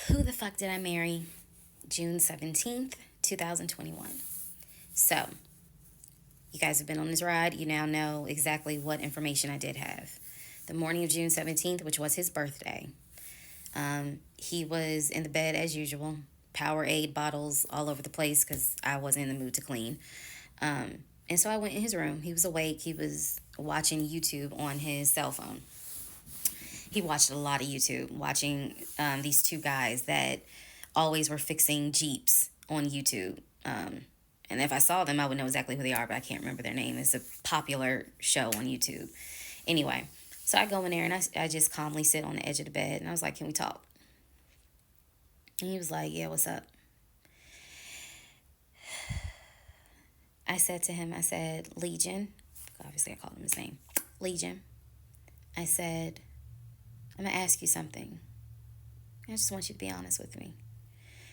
Who the fuck did I marry? June 17th, 2021. So, you guys have been on this ride. You now know exactly what information I did have. The morning of June 17th, which was his birthday, he was in the bed as usual. Powerade bottles all over the place because I wasn't in the mood to clean. And so I went in his room. He was awake. He was watching YouTube on his cell phone. He watched a lot of YouTube, watching these two guys that always were fixing Jeeps on YouTube. And if I saw them, I would know exactly who they are, but I can't remember their name. It's a popular show on YouTube. Anyway, so I go in there and I just calmly sit on the edge of the bed and I was like, can we talk? And he was like, yeah, what's up? I said to him, I said, Legion. Obviously, I called him his name. Legion. I said, I'm going to ask you something. I just want you to be honest with me.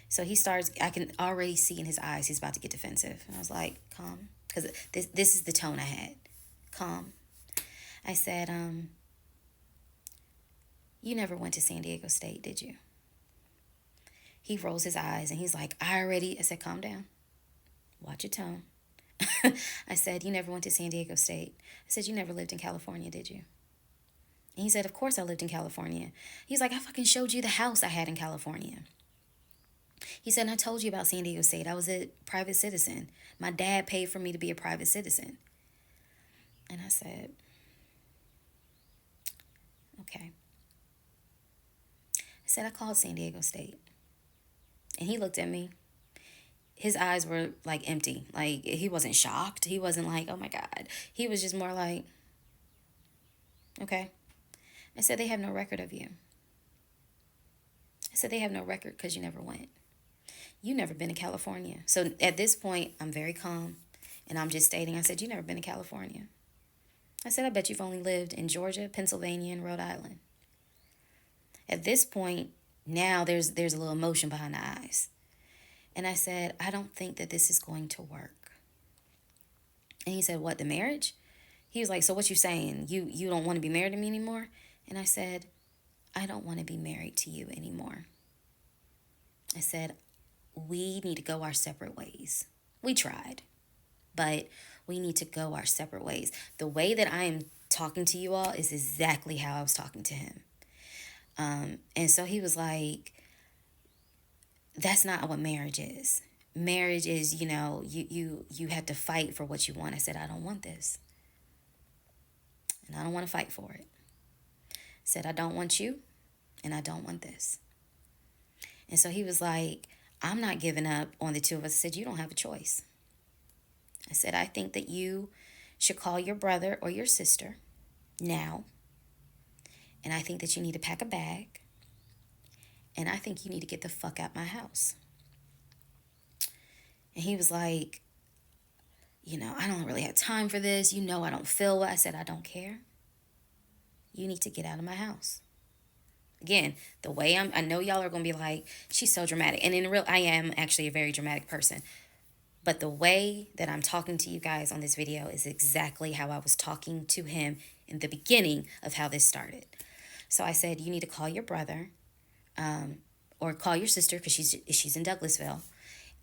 So he starts, I can already see in his eyes, he's about to get defensive. And I was like, calm. Because this is the tone I had. Calm. I said, you never went to San Diego State, did you? He rolls his eyes and he's like, I said, calm down. Watch your tone. I said, you never went to San Diego State. I said, you never lived in California, did you? And he said, of course I lived in California. He's like, I fucking showed you the house I had in California. He said, I told you about San Diego State. I was a private citizen. My dad paid for me to be a private citizen. And I said, okay. I said, I called San Diego State. And he looked at me. His eyes were like empty. Like he wasn't shocked. He wasn't like, oh my God. He was just more like, okay. I said, they have no record of you. I said, they have no record because you never went. You never been to California. So at this point, I'm very calm. And I'm just stating, I said, you never been to California. I said, I bet you've only lived in Georgia, Pennsylvania, and Rhode Island. At this point, now there's a little emotion behind the eyes. And I said, I don't think that this is going to work. And he said, what, the marriage? He was like, so what you saying? You don't want to be married to me anymore? And I said, I don't want to be married to you anymore. I said, we need to go our separate ways. We tried, but we need to go our separate ways. The way that I am talking to you all is exactly how I was talking to him. And so he was like, that's not what marriage is. Marriage is, you have to fight for what you want. I said, I don't want this. And I don't want to fight for it. I said, I don't want you, and I don't want this. And so he was like, I'm not giving up on the two of us. I said, you don't have a choice. I said, I think that you should call your brother or your sister now. And I think that you need to pack a bag. And I think you need to get the fuck out my house. And he was like, I don't really have time for this. I don't feel well. I said, I don't care. You need to get out of my house. Again, the way I know y'all are going to be like, she's so dramatic. And I am actually a very dramatic person. But the way that I'm talking to you guys on this video is exactly how I was talking to him in the beginning of how this started. So I said, you need to call your brother or call your sister because she's in Douglasville.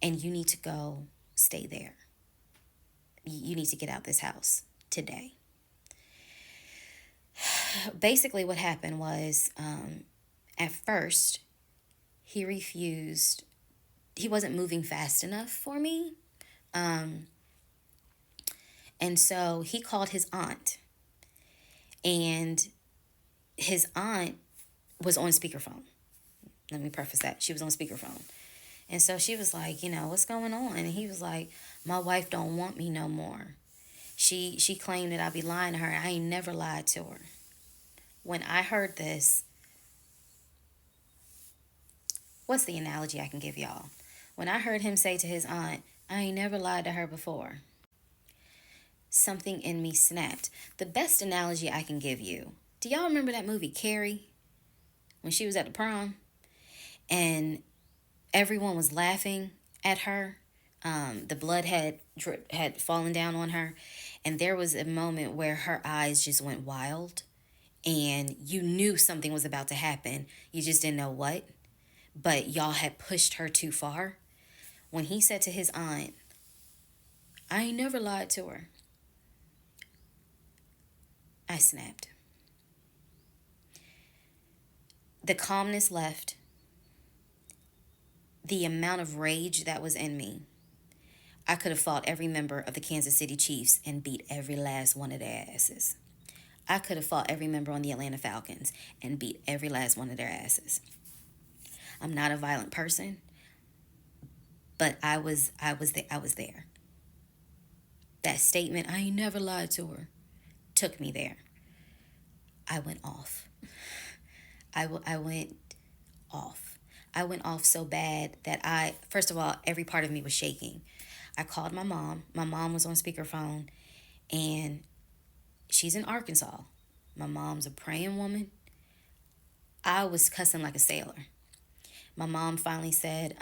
And you need to go stay there. You need to get out this house today. Basically what happened was at first he refused. He wasn't moving fast enough for me. And so he called his aunt. And his aunt was on speakerphone. Let me preface that. She was on speakerphone. And so she was like, what's going on? And he was like, my wife don't want me no more. She claimed that I be lying to her. I ain't never lied to her. When I heard this, what's the analogy I can give y'all? When I heard him say to his aunt, I ain't never lied to her before, something in me snapped. The best analogy I can give you, do y'all remember that movie Carrie? When she was at the prom and everyone was laughing at her. The blood had fallen down on her. And there was a moment where her eyes just went wild. And you knew something was about to happen. You just didn't know what. but y'all had pushed her too far. When he said to his aunt, I ain't never lied to her, I snapped. The calmness left. The amount of rage that was in me. I could have fought every member of the Kansas City Chiefs and beat every last one of their asses. I could have fought every member on the Atlanta Falcons and beat every last one of their asses. I'm not a violent person, but I was there. That statement, I ain't never lied to her, took me there. I went off. I went off. I went off so bad that first of all, every part of me was shaking. I called my mom. My mom was on speakerphone, and she's in Arkansas. My mom's a praying woman. I was cussing like a sailor. My mom finally said,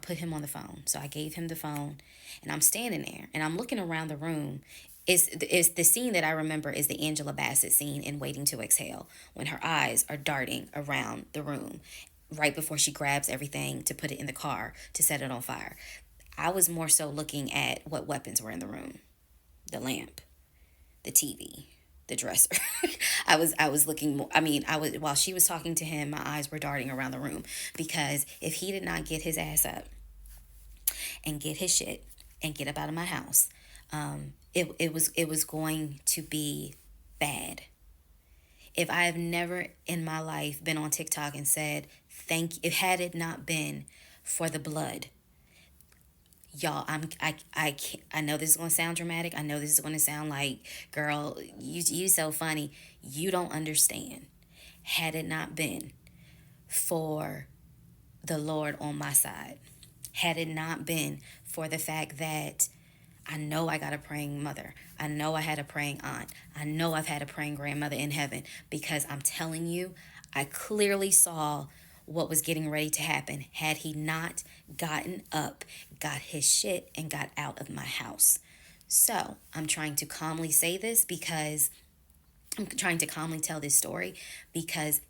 put him on the phone. So I gave him the phone, and I'm standing there, and I'm looking around the room. Is the scene that I remember is the Angela Bassett scene in Waiting to Exhale, when her eyes are darting around the room right before she grabs everything to put it in the car to set it on fire. I was more so looking at what weapons were in the room: the lamp, the TV, the dresser. I was looking more, I was, while she was talking to him, my eyes were darting around the room, because if he did not get his ass up and get his shit and get up out of my house, it was going to be bad. If I have never in my life been on TikTok and said if had it not been for the blood, y'all, I know this is going to sound dramatic. I know this is going to sound like, girl, you so funny. You don't understand. Had it not been for the Lord on my side, had it not been for the fact that I know I got a praying mother, I know I had a praying aunt, I know I've had a praying grandmother in heaven, because I'm telling you, I clearly saw what was getting ready to happen had he not gotten up, got his shit, and got out of my house. So I'm trying to calmly say this, because I'm trying to calmly tell this story, because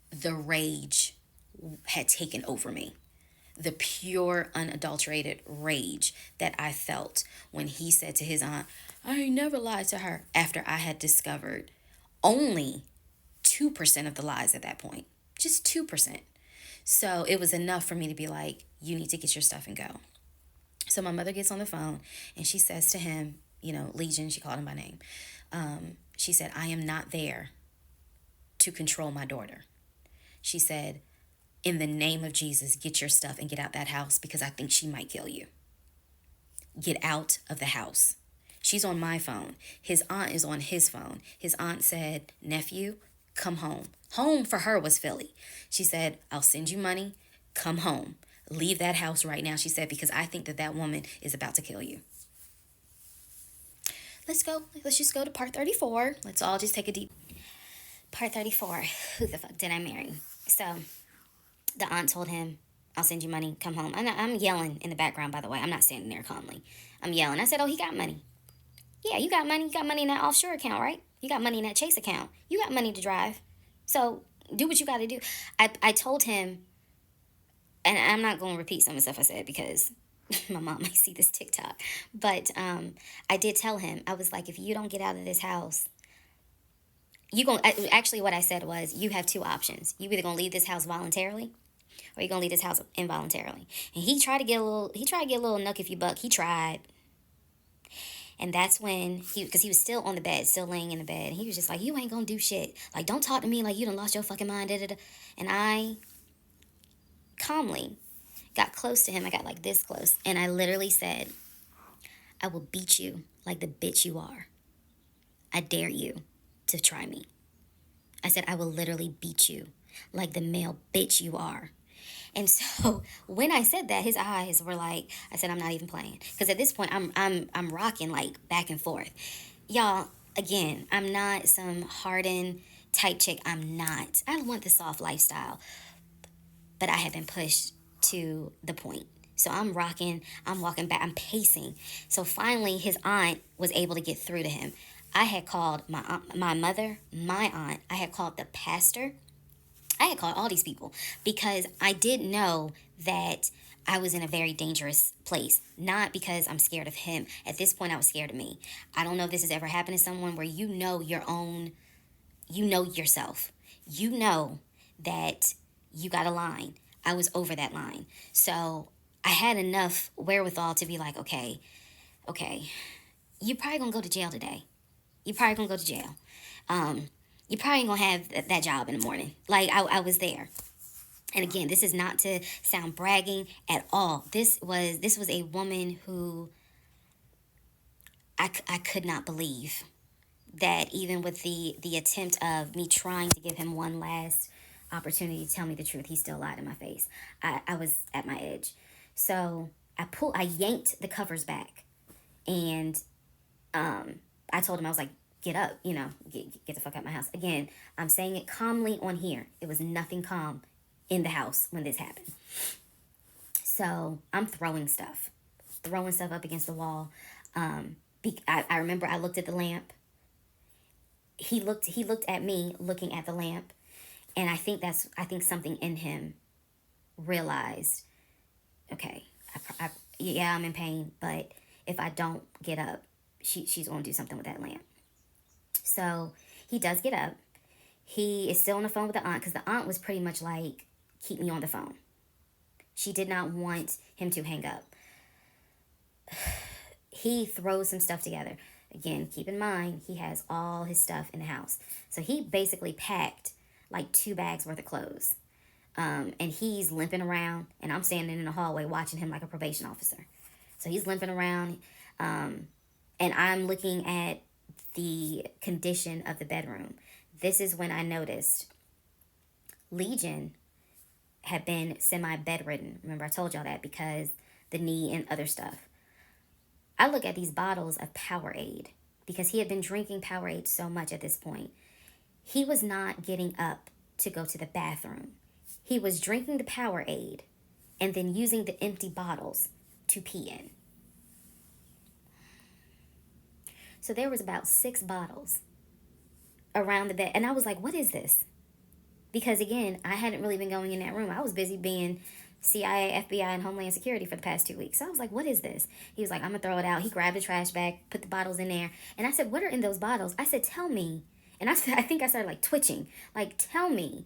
the rage had taken over me. The pure, unadulterated rage that I felt when he said to his aunt, I ain't never lied to her, after I had discovered only 2% of the lies at that point. Just 2%. So it was enough for me to be like, you need to get your stuff and go. So my mother gets on the phone, and she says to him, Legion, she called him by name. She said, I am not there to control my daughter. She said, in the name of Jesus, get your stuff and get out that house, because I think she might kill you. Get out of the house. She's on my phone. His aunt is on his phone. His aunt said, nephew, come home. Home for her was Philly. She said, I'll send you money. Come home. Leave that house right now, she said, because I think that woman is about to kill you. Let's go. Let's just go to part 34. Let's all just take a deep. Part 34. Who the fuck did I marry? So the aunt told him, I'll send you money. Come home. I'm yelling in the background, by the way. I'm not standing there calmly. I'm yelling. I said, oh, he got money. Yeah, you got money. You got money in that offshore account, right? You got money in that Chase account. You got money to drive. So do what you got to do. I told him, and I'm not going to repeat some of the stuff I said, because my mom might see this TikTok. But I did tell him, I was like, if you don't get out of this house, actually what I said was, you have two options. You either going to leave this house voluntarily, or you're going to leave this house involuntarily. And he tried to get a little nuck if you buck. He tried. And that's when because he was still on the bed, still laying in the bed. And he was just like, you ain't going to do shit. Like, don't talk to me like you done lost your fucking mind. Da, da, da. And I calmly got close to him. I got like this close. And I literally said, I will beat you like the bitch you are. I dare you to try me. I said, I will literally beat you like the male bitch you are. And so when I said that, his eyes were like, I said, I'm not even playing. Because at this point, I'm rocking like back and forth. Y'all, again, I'm not some hardened type chick. I'm not. I want the soft lifestyle. But I have been pushed to the point. So I'm rocking, I'm walking back, I'm pacing. So finally, his aunt was able to get through to him. I had called my mother, my aunt. I had called the pastor I had called all these people because I did know that I was in a very dangerous place. Not because I'm scared of him. At this point, I was scared of me. I don't know if this has ever happened to someone where you know your own, you know yourself. You know that you got a line. I was over that line. So I had enough wherewithal to be like, okay, you're probably gonna go to jail today. You're probably gonna go to jail. Um, you probably ain't gonna have that job in the morning. Like I was there. And again, this is not to sound bragging at all. This was a woman who I could not believe that even with the attempt of me trying to give him one last opportunity to tell me the truth, he still lied in my face. I was at my edge. So I yanked the covers back, and I told him, I was like, get up, get the fuck out of my house. Again, I'm saying it calmly on here. It was nothing calm in the house when this happened. So I'm throwing stuff up against the wall. I remember I looked at the lamp. He looked at me looking at the lamp, and I think something in him realized, okay, yeah, I'm in pain, but if I don't get up, she's going to do something with that lamp. So he does get up. He is still on the phone with the aunt because the aunt was pretty much like, keep me on the phone. She did not want him to hang up. He throws some stuff together. Again, keep in mind, he has all his stuff in the house. So he basically packed like 2 bags worth of clothes. And he's limping around, and I'm standing in the hallway watching him like a probation officer. So he's limping around, and I'm looking at the condition of the bedroom. This is when I noticed Legion had been semi-bedridden. Remember, I told y'all that because the knee and other stuff. I look at these bottles of Powerade because he had been drinking Powerade so much at this point. He was not getting up to go to the bathroom. He was drinking the Powerade and then using the empty bottles to pee in. So there was about 6 bottles around the bed. And I was like, what is this? Because again, I hadn't really been going in that room. I was busy being CIA, FBI, and Homeland Security for the past 2 weeks. So I was like, what is this? He was like, I'm going to throw it out. He grabbed a trash bag, put the bottles in there. And I said, what are in those bottles? I said, tell me. And I think I started like twitching. Like, tell me.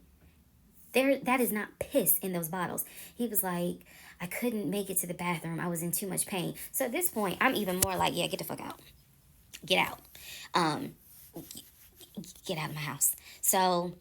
That is not piss in those bottles. He was like, I couldn't make it to the bathroom. I was in too much pain. So at this point, I'm even more like, yeah, get the fuck out. Get out. Get out of my house. So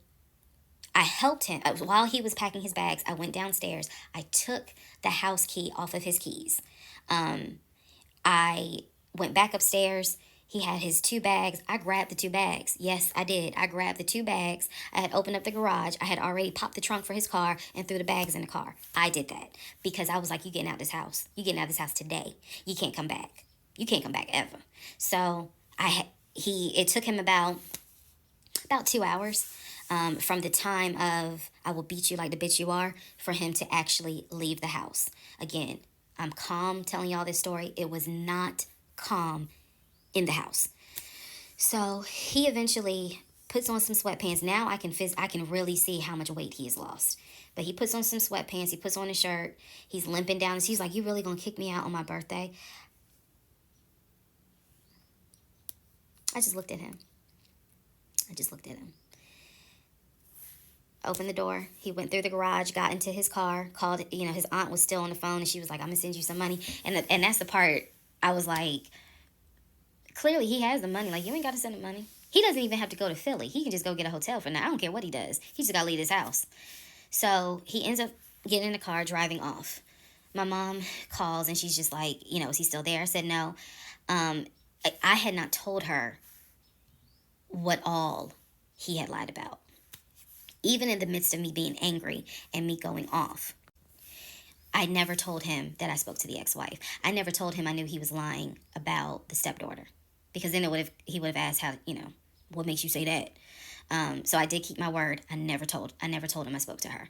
I helped him. While he was packing his bags, I went downstairs. I took the house key off of his keys. I went back upstairs. He had his 2 bags. I grabbed the 2 bags. Yes, I did. I grabbed the 2 bags. I had opened up the garage. I had already popped the trunk for his car and threw the bags in the car. I did that because I was like, you getting out of this house. You getting out of this house today. You can't come back. You can't come back ever. So it took him about 2 hours from the time of I will beat you like the bitch you are for him to actually leave the house. Again, I'm calm telling y'all this story. It was not calm in the house. So he eventually puts on some sweatpants. Now I can really see how much weight he has lost. But he puts on some sweatpants. He puts on a shirt. He's limping down. And he's like, you really gonna kick me out on my birthday? I just looked at him. Opened the door. He went through the garage, got into his car, called, his aunt was still on the phone, and she was like, I'm going to send you some money. And that's the part I was like, clearly he has the money. Like, you ain't got to send him money. He doesn't even have to go to Philly. He can just go get a hotel for now. I don't care what he does. He just got to leave his house. So he ends up getting in the car, driving off. My mom calls, and she's just like, is he still there? I said no. I had not told her what all he had lied about. Even in the midst of me being angry and me going off, I never told him that I spoke to the ex-wife. I never told him I knew he was lying about the stepdaughter, because then he would have asked how, what makes you say that? So I did keep my word. I never told him I spoke to her.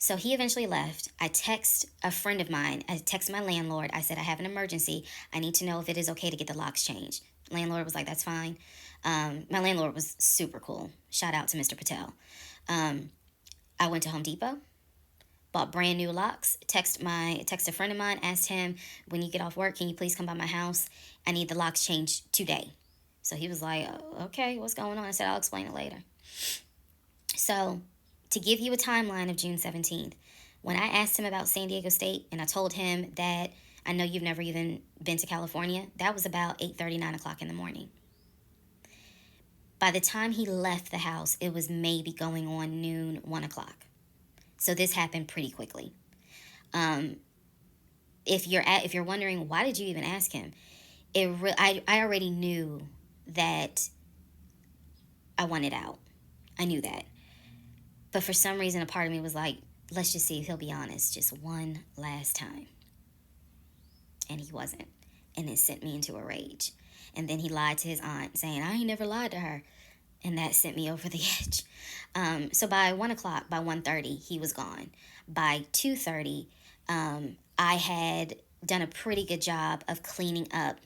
So he eventually left. I text a friend of mine. I texted my landlord. I said, I have an emergency. I need to know if it is okay to get the locks changed. Landlord was like, that's fine. My landlord was super cool. Shout out to Mr. Patel. I went to Home Depot, bought brand new locks. Text a friend of mine, asked him, when you get off work, can you please come by my house? I need the locks changed today. So he was like, "Oh, okay, what's going on?" I said, "I'll explain it later." So, to give you a timeline of June 17th, when I asked him about San Diego State and I told him that I know you've never even been to California, that was about 8:30, 9 o'clock in the morning. By the time he left the house, it was maybe going on noon, 1 o'clock. So this happened pretty quickly. Um, if you're wondering, why did you even ask him? I already knew that I wanted out. I knew that. But for some reason, a part of me was like, let's just see if he'll be honest just one last time. And he wasn't. And it sent me into a rage. And then he lied to his aunt, saying, I ain't never lied to her. And that sent me over the edge. So by 1 o'clock, by 1:30, he was gone. By 2:30, I had done a pretty good job of cleaning up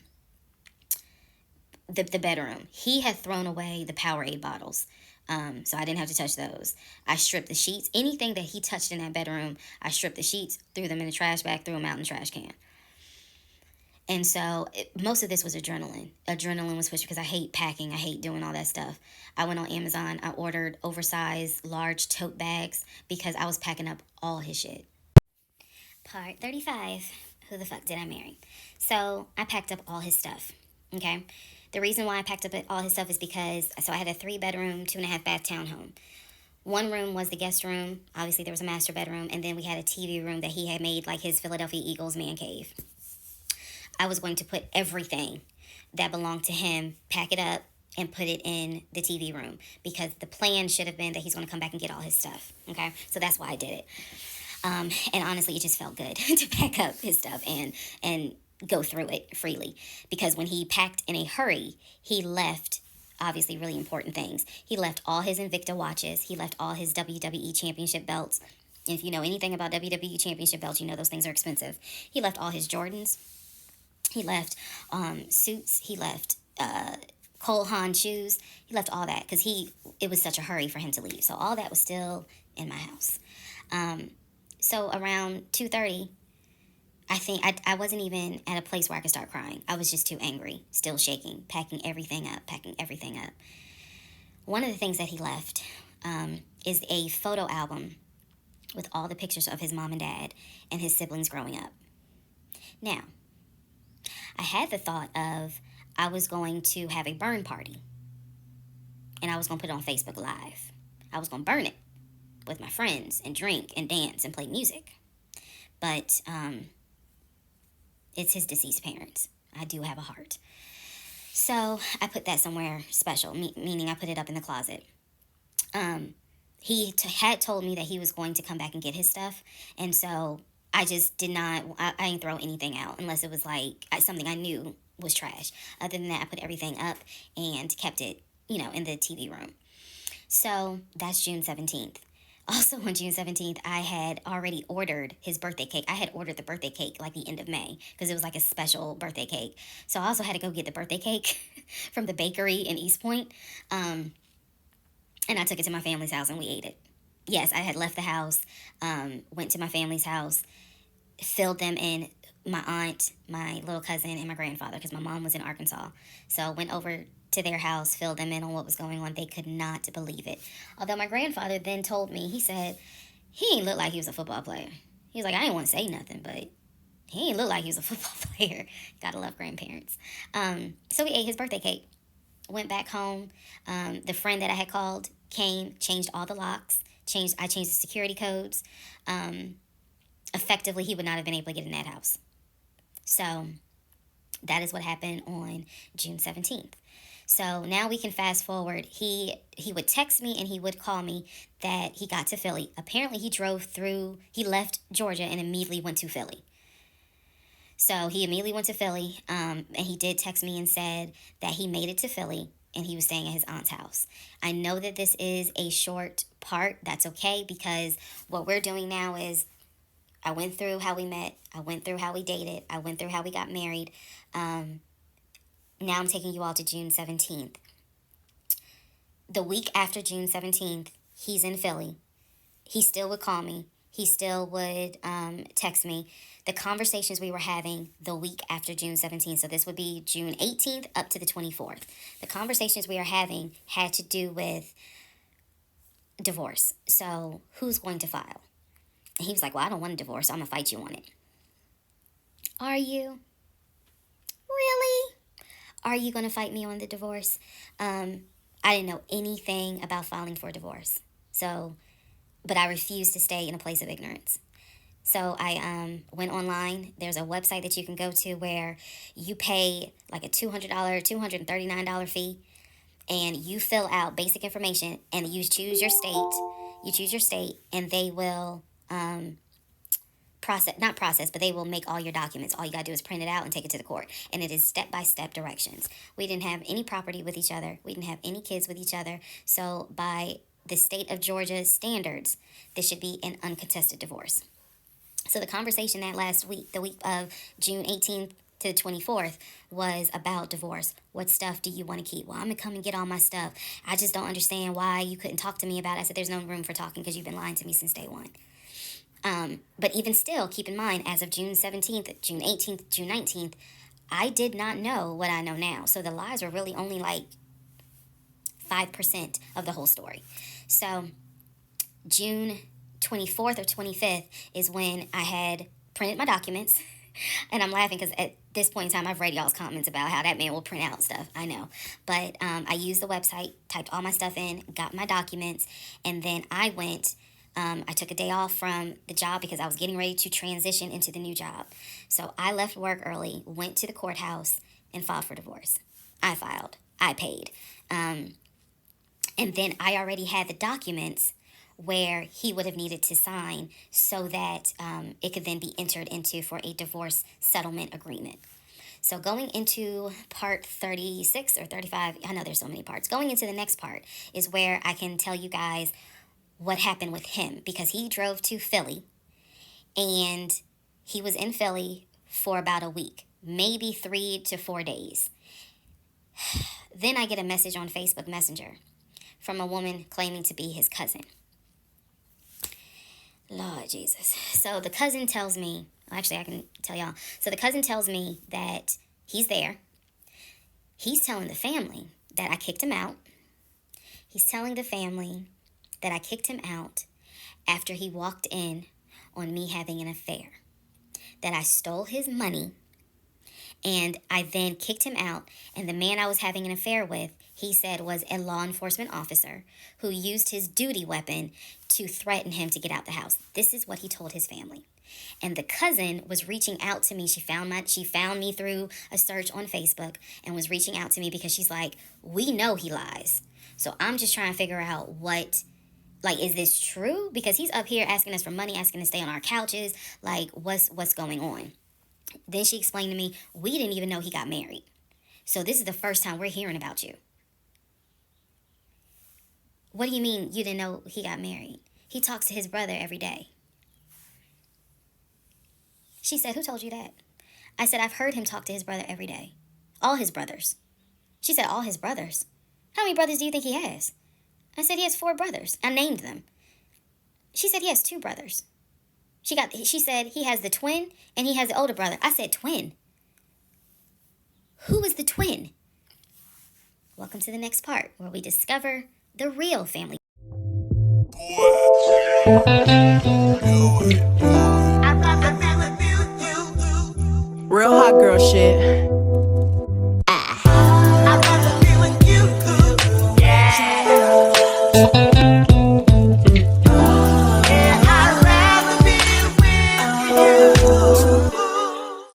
the bedroom. He had thrown away the Powerade bottles. So I didn't have to touch those. I stripped the sheets. Anything that he touched in that bedroom, I stripped the sheets, threw them in the trash bag, threw them out in the trash can. And so most of this was adrenaline. Adrenaline was pushed because I hate packing. I hate doing all that stuff. I went on Amazon. I ordered oversized, large tote bags because I was packing up all his shit. Part 35. Who the fuck did I marry? So I packed up all his stuff. Okay. The reason why I packed up all his stuff is because, so I had a 3-bedroom, 2.5-bath townhome. One room was the guest room. Obviously, there was a master bedroom. And then we had a TV room that he had made like his Philadelphia Eagles man cave. I was going to put everything that belonged to him, pack it up, and put it in the TV room because the plan should have been that he's going to come back and get all his stuff. Okay, so that's why I did it. And honestly, it just felt good to pack up his stuff and go through it freely because when he packed in a hurry, he left obviously really important things. He left all his Invicta watches. He left all his WWE Championship belts. And if you know anything about WWE Championship belts, you know those things are expensive. He left all his Jordans. He left suits. He left Cole Haan shoes. He left all that because it was such a hurry for him to leave. So all that was still in my house. So around 2:30, I think I wasn't even at a place where I could start crying. I was just too angry, still shaking, packing everything up. One of the things that he left is a photo album with all the pictures of his mom and dad and his siblings growing up. Now, I had the thought of I was going to have a burn party. And I was going to put it on Facebook Live. I was going to burn it with my friends and drink and dance and play music. But it's his deceased parents. I do have a heart. So I put that somewhere special, meaning I put it up in the closet. He had told me that he was going to come back and get his stuff. And so I just did not, I didn't throw anything out unless it was like something I knew was trash. Other than that, I put everything up and kept it, in the TV room. So that's June 17th. Also on June 17th, I had already ordered his birthday cake. I had ordered the birthday cake like the end of May because it was like a special birthday cake. So I also had to go get the birthday cake from the bakery in East Point. And I took it to my family's house and we ate it. Yes, I had left the house, went to my family's house, filled them in, my aunt, my little cousin, and my grandfather, because my mom was in Arkansas. So I went over to their house, filled them in on what was going on. They could not believe it. Although my grandfather then told me, he said, he ain't look like he was a football player. He was like, I didn't want to say nothing, but he ain't look like he was a football player. Gotta love grandparents. So we ate his birthday cake. Went back home. The friend that I had called came, changed all the locks. I changed the security codes. Effectively, he would not have been able to get in that house. So that is what happened on June 17th. So now we can fast forward. He would text me and he would call me that he got to Philly. Apparently he left Georgia and immediately went to Philly. So he immediately went to Philly, and he did text me and said that he made it to Philly and he was staying at his aunt's house. I know that this is a short part. That's okay because what we're doing now is I went through how we met. I went through how we dated. I went through how we got married. Now I'm taking you all to June 17th. The week after June 17th, he's in Philly. He still would call me. He still would text me. The conversations we were having the week after June 17th, so this would be June 18th up to the 24th. The conversations we were having had to do with divorce. So who's going to file? And he was like, well, I don't want a divorce. I'm going to fight you on it. Are you? Really? Are you going to fight me on the divorce? I didn't know anything about filing for a divorce. So, but I refused to stay in a place of ignorance. So I went online. There's a website that you can go to where you pay like a $200, $239 fee, and you fill out basic information, and you choose your state. You choose your state, and they will not process, but they will make all your documents. All you gotta do is print it out and take it to the court. And it is step-by-step directions. We didn't have any property with each other. We didn't have any kids with each other. So by the state of Georgia's standards, this should be an uncontested divorce. So the conversation that last week, the week of June 18th to the 24th, was about divorce. What stuff do you want to keep? Well, I'm going to come and get all my stuff. I just don't understand why you couldn't talk to me about it. I said, there's no room for talking because you've been lying to me since day one. But even still, keep in mind, as of June 17th, June 18th, June 19th, I did not know what I know now. So the lies were really only like 5% of the whole story. So June 24th or 25th is when I had printed my documents. And I'm laughing because at this point in time, I've read y'all's comments about how that man will print out stuff. I know. But I used the website, typed all my stuff in, got my documents, and then I went... I took a day off from the job because I was getting ready to transition into the new job. So I left work early, went to the courthouse, and filed for divorce. I filed. I paid. And then I already had the documents where he would have needed to sign so that it could then be entered into for a divorce settlement agreement. So going into part 36 or 35, I know there's so many parts. Going into the next part is where I can tell you guys what happened with him, because he drove to Philly and he was in Philly for about a week, maybe 3 to 4 days. Then I get a message on Facebook Messenger from a woman claiming to be his cousin. Lord Jesus. So the cousin tells me, actually I can tell y'all. So the cousin tells me that he's there. He's telling the family that I kicked him out. He's telling the family that I kicked him out after he walked in on me having an affair, that I stole his money, and I then kicked him out, and the man I was having an affair with, he said was a law enforcement officer who used his duty weapon to threaten him to get out the house. This is what he told his family. And the cousin was reaching out to me. She found me through a search on Facebook and was reaching out to me because she's like, we know he lies. So I'm just trying to figure out is this true? Because he's up here asking us for money, asking to stay on our couches. Like, what's going on? Then she explained to me, we didn't even know he got married. So this is the first time we're hearing about you. What do you mean you didn't know he got married? He talks to his brother every day. She said, who told you that? I said, I've heard him talk to his brother every day. All his brothers. She said, all his brothers? How many brothers do you think he has? I said, he has 4 brothers. I named them. She said, he has 2 brothers. She said, he has the twin and he has the older brother. I said, twin? Who is the twin? Welcome to the next part where we discover the real family. Real hot girl shit.